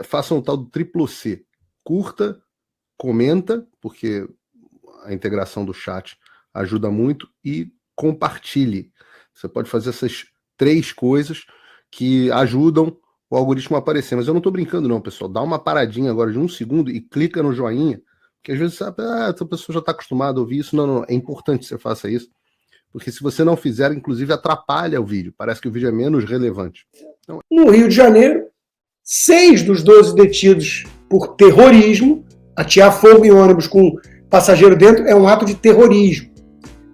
façam o tal do triplo C. Curta, comenta, porque a integração do chat ajuda muito, e compartilhe. Você pode fazer essas 3 coisas que ajudam o algoritmo a aparecer. Mas eu não estou brincando não, pessoal. Dá uma paradinha agora de 1 segundo e clica no joinha, que às vezes sabe, essa pessoa já está acostumada a ouvir isso. Não, é importante que você faça isso, porque se você não fizer, inclusive atrapalha o vídeo. Parece que o vídeo é menos relevante. Então... No Rio de Janeiro, 6 dos 12 detidos por terrorismo, atear fogo em ônibus com passageiro dentro é um ato de terrorismo.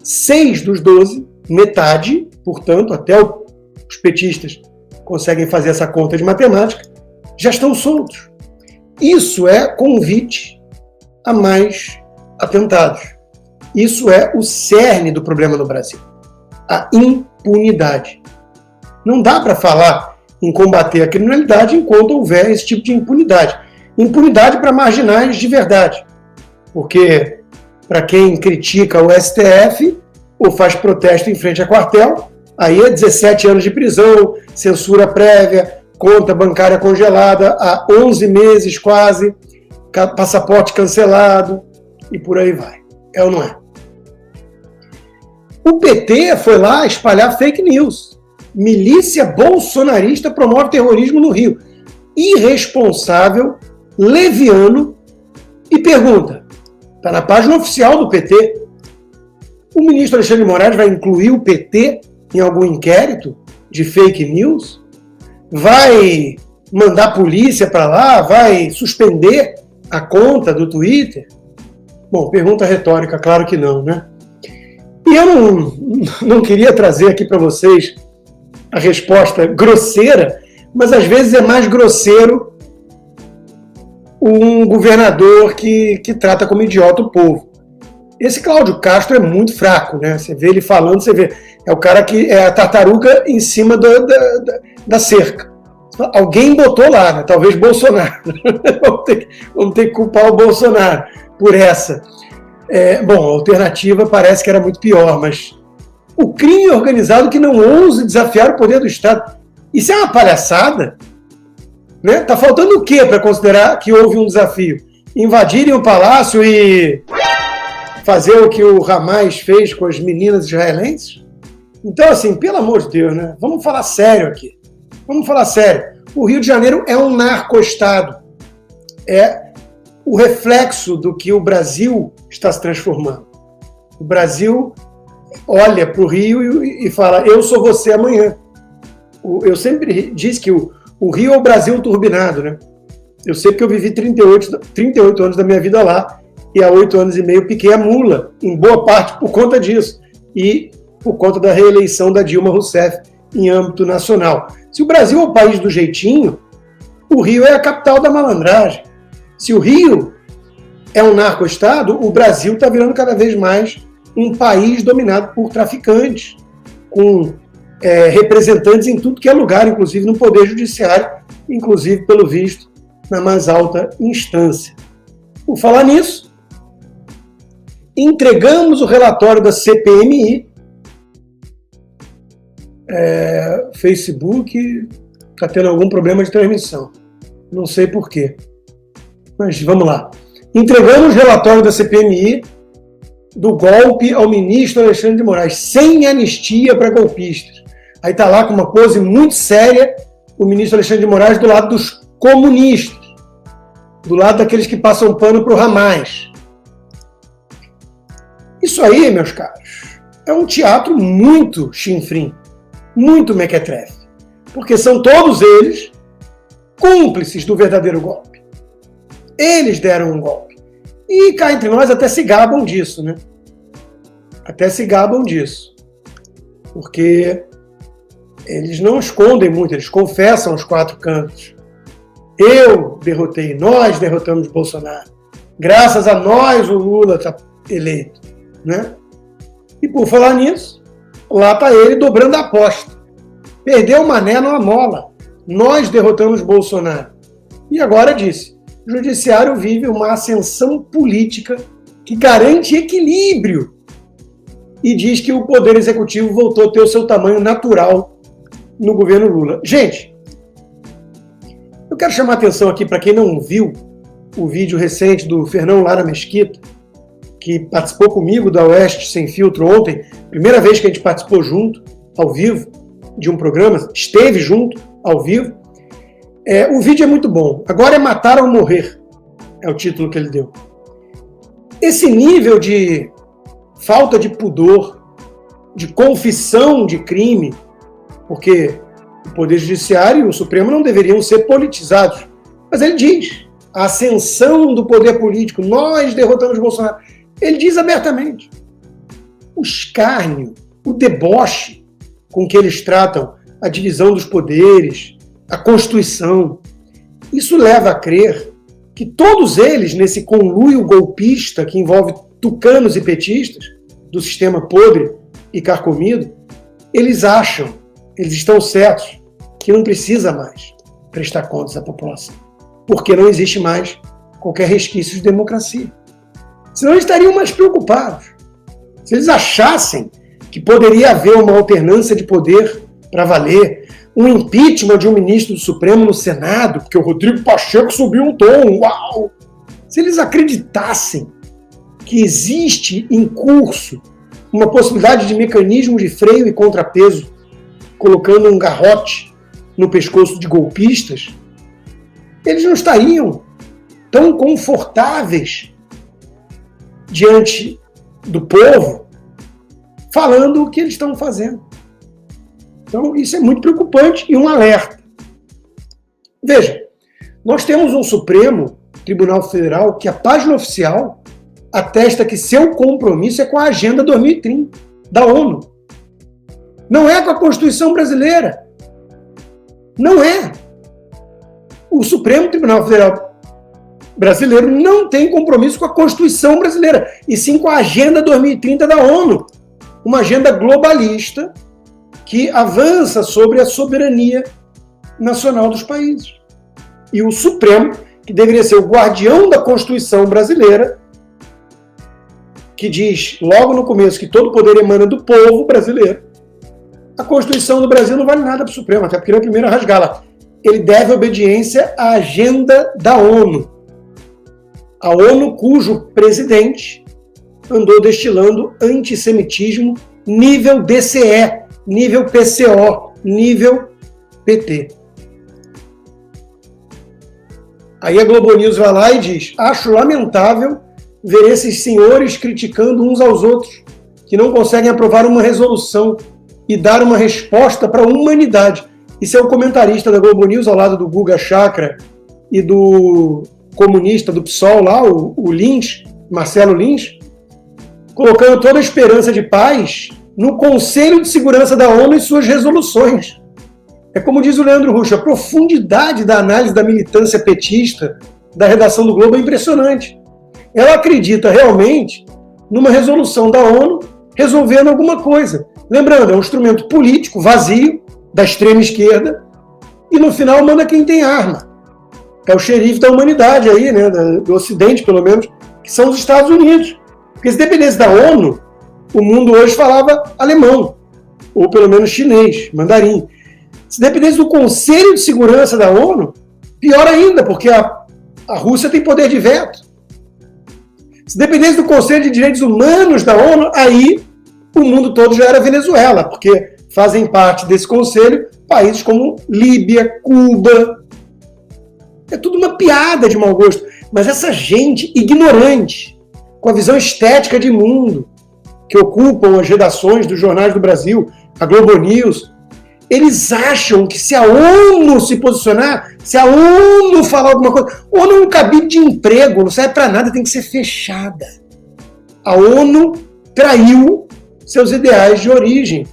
6 dos 12, metade, portanto, até os petistas conseguem fazer essa conta de matemática, já estão soltos. Isso é convite a mais atentados. Isso é o cerne do problema no Brasil. A impunidade. Não dá para falar em combater a criminalidade enquanto houver esse tipo de impunidade. Impunidade para marginais de verdade. Porque, para quem critica o STF ou faz protesto em frente a quartel, aí é 17 anos de prisão, censura prévia, conta bancária congelada há 11 meses quase, passaporte cancelado e por aí vai. É ou não é? O PT foi lá espalhar fake news. Milícia bolsonarista promove terrorismo no Rio. Irresponsável, leviano, e pergunta, está na página oficial do PT, o ministro Alexandre de Moraes vai incluir o PT em algum inquérito de fake news? Vai mandar polícia para lá? Vai suspender a conta do Twitter? Bom, pergunta retórica, claro que não, né? E eu não queria trazer aqui para vocês a resposta grosseira, mas às vezes é mais grosseiro um governador que trata como idiota o povo. Esse Cláudio Castro é muito fraco, né? Você vê ele falando, você vê. É o cara que é a tartaruga em cima da cerca. Alguém botou lá, né? Talvez Bolsonaro. vamos ter que culpar o Bolsonaro por essa. Bom, a alternativa parece que era muito pior, mas o crime organizado que não ouse desafiar o poder do Estado. Isso é uma palhaçada? Né? Tá faltando o quê para considerar que houve um desafio? Invadirem o palácio e fazer o que o Hamas fez com as meninas israelenses? Então, assim, pelo amor de Deus, né? Vamos falar sério aqui. Vamos falar sério. O Rio de Janeiro é um narco-estado. É o reflexo do que o Brasil está se transformando. O Brasil olha para o Rio e fala, eu sou você amanhã. Eu sempre disse que o Rio é o Brasil turbinado, né? Eu sei que eu vivi 38 anos da minha vida lá e há 8 anos e meio piquei a mula, em boa parte por conta disso e por conta da reeleição da Dilma Rousseff em âmbito nacional. Se o Brasil é o país do jeitinho, o Rio é a capital da malandragem. Se o Rio é um narco-estado, o Brasil está virando cada vez mais um país dominado por traficantes, com representantes em tudo que é lugar, inclusive no Poder Judiciário, inclusive, pelo visto, na mais alta instância. Por falar nisso, entregamos o relatório da CPMI. Facebook está tendo algum problema de transmissão. Não sei por quê. Mas vamos lá. Entregamos o relatório da CPMI do golpe ao ministro Alexandre de Moraes, sem anistia para golpistas. Aí está lá com uma pose muito séria o ministro Alexandre de Moraes do lado dos comunistas, do lado daqueles que passam pano para o Hamas. Isso aí, meus caros, é um teatro muito chinfrim, muito mequetrefe, porque são todos eles cúmplices do verdadeiro golpe. Eles deram um golpe. E cá entre nós até se gabam disso, né? Até se gabam disso. Porque eles não escondem muito, eles confessam aos 4 cantos. Eu derrotei, nós derrotamos Bolsonaro. Graças a nós o Lula está eleito, né? E por falar nisso, lá está ele dobrando a aposta. Perdeu o Mané numa mola. Nós derrotamos Bolsonaro. E agora disse, o judiciário vive uma ascensão política que garante equilíbrio e diz que o poder executivo voltou a ter o seu tamanho natural no governo Lula. Gente, Eu quero chamar a atenção aqui para quem não viu o vídeo recente do Fernão Lara Mesquita, que participou comigo da Oeste Sem Filtro ontem, primeira vez que a gente participou junto, ao vivo, de um programa, esteve junto, ao vivo. O vídeo é muito bom. Agora é Matar ou Morrer, é o título que ele deu. Esse nível de falta de pudor, de confissão de crime, porque o Poder Judiciário e o Supremo não deveriam ser politizados. Mas ele diz, a ascensão do poder político, nós derrotamos Bolsonaro. Ele diz abertamente. O escárnio, o deboche com que eles tratam a divisão dos poderes, a Constituição, isso leva a crer que todos eles, nesse conluio golpista que envolve tucanos e petistas, do sistema podre e carcomido, eles acham, eles estão certos, que não precisa mais prestar contas à população, porque não existe mais qualquer resquício de democracia. Senão eles estariam mais preocupados. Se eles achassem que poderia haver uma alternância de poder para valer, um impeachment de um ministro do Supremo no Senado, porque o Rodrigo Pacheco subiu um tom, uau! Se eles acreditassem que existe em curso uma possibilidade de mecanismo de freio e contrapeso, colocando um garrote no pescoço de golpistas, eles não estariam tão confortáveis diante do povo falando o que eles estão fazendo. Então, isso é muito preocupante e um alerta. Veja, nós temos um Supremo Tribunal Federal que a página oficial atesta que seu compromisso é com a Agenda 2030 da ONU. Não é com a Constituição brasileira. Não é. O Supremo Tribunal Federal brasileiro não tem compromisso com a Constituição brasileira, e sim com a Agenda 2030 da ONU, uma agenda globalista que avança sobre a soberania nacional dos países. E o Supremo, que deveria ser o guardião da Constituição brasileira, que diz logo no começo que todo poder emana do povo brasileiro, a Constituição do Brasil não vale nada para o Supremo, até porque ele é o primeiro a rasgá-la. Ele deve obediência à agenda da ONU. A ONU cujo presidente andou destilando antissemitismo nível DCE, nível PCO, nível PT. Aí a Globo News vai lá e diz: acho lamentável ver esses senhores criticando uns aos outros, que não conseguem aprovar uma resolução e dar uma resposta para a humanidade. Isso é o comentarista da Globo News, ao lado do Guga Chakra e do comunista do PSOL lá, o Lins, Marcelo Lins, colocando toda a esperança de paz no Conselho de Segurança da ONU e suas resoluções. É como diz o Leandro Russo, a profundidade da análise da militância petista da redação do Globo é impressionante. Ela acredita realmente numa resolução da ONU resolvendo alguma coisa. Lembrando, é um instrumento político vazio, da extrema esquerda, e no final manda quem tem arma. É o xerife da humanidade aí, né, do Ocidente, pelo menos, que são os Estados Unidos. Porque se dependesse da ONU, o mundo hoje falava alemão, ou pelo menos chinês, mandarim. Se dependesse do Conselho de Segurança da ONU, pior ainda, porque a Rússia tem poder de veto. Se dependesse do Conselho de Direitos Humanos da ONU, aí o mundo todo já era Venezuela, porque fazem parte desse conselho países como Líbia, Cuba. É tudo uma piada de mau gosto. Mas essa gente ignorante, com a visão estética de mundo, que ocupam as redações dos jornais do Brasil, a Globo News, eles acham que se a ONU se posicionar, se a ONU falar alguma coisa, a ONU é um cabide de emprego, não serve para nada, tem que ser fechada. A ONU traiu seus ideais de origem,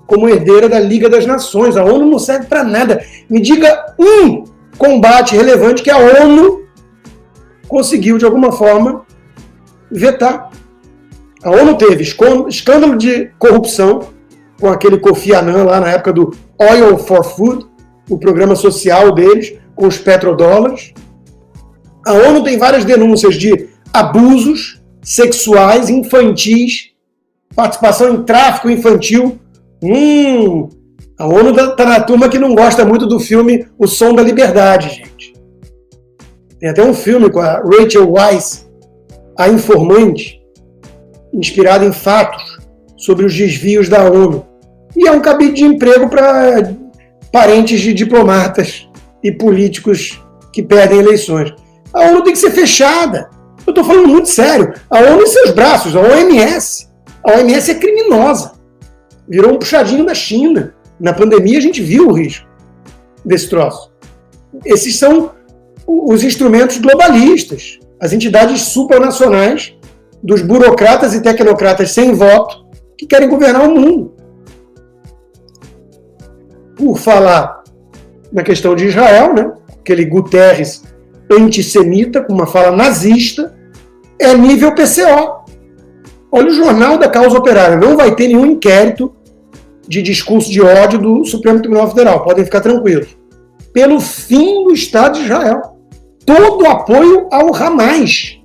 como herdeira da Liga das Nações. A ONU não serve para nada. Me diga um combate relevante que a ONU conseguiu, de alguma forma, vetar. A ONU teve escândalo de corrupção, com aquele Kofi Annan lá na época do Oil for Food, o programa social deles, com os petrodólares. A ONU tem várias denúncias de abusos sexuais, infantis, participação em tráfico infantil. A ONU está na turma que não gosta muito do filme O Som da Liberdade, gente. Tem até um filme com a Rachel Weisz, A Informante, inspirado em fatos sobre os desvios da ONU. E é um cabide de emprego para parentes de diplomatas e políticos que perdem eleições. A ONU tem que ser fechada. Eu estou falando muito sério. A ONU e seus braços, a OMS. A OMS é criminosa. Virou um puxadinho da China. Na pandemia a gente viu o risco desse troço. Esses são os instrumentos globalistas, as entidades supranacionais dos burocratas e tecnocratas sem voto que querem governar o mundo. Por falar na questão de Israel, né? Aquele Guterres antissemita, com uma fala nazista, é nível PCO. Olha o Jornal da Causa Operária, não vai ter nenhum inquérito de discurso de ódio do Supremo Tribunal Federal, podem ficar tranquilos. Pelo fim do Estado de Israel. Todo o apoio ao Hamas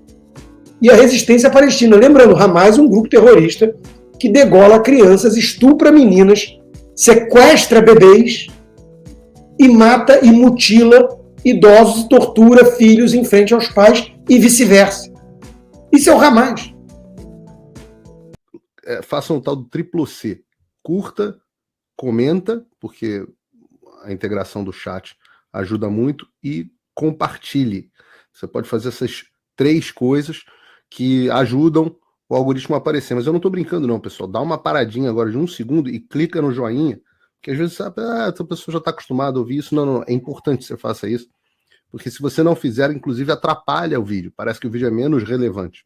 e à resistência palestina. Lembrando, Hamas é um grupo terrorista que degola crianças, estupra meninas, sequestra bebês e mata e mutila idosos e tortura filhos em frente aos pais e vice-versa. Isso é o Hamas. Façam um tal do triplo C. Curta, comenta, porque a integração do chat ajuda muito, e compartilhe. Você pode fazer essas 3 coisas que ajudam o algoritmo a aparecer. Mas eu não estou brincando não, pessoal. Dá uma paradinha agora de 1 segundo e clica no joinha, porque às vezes sabe, essa pessoa já está acostumada a ouvir isso. Não, é importante que você faça isso, porque se você não fizer, inclusive atrapalha o vídeo. Parece que o vídeo é menos relevante.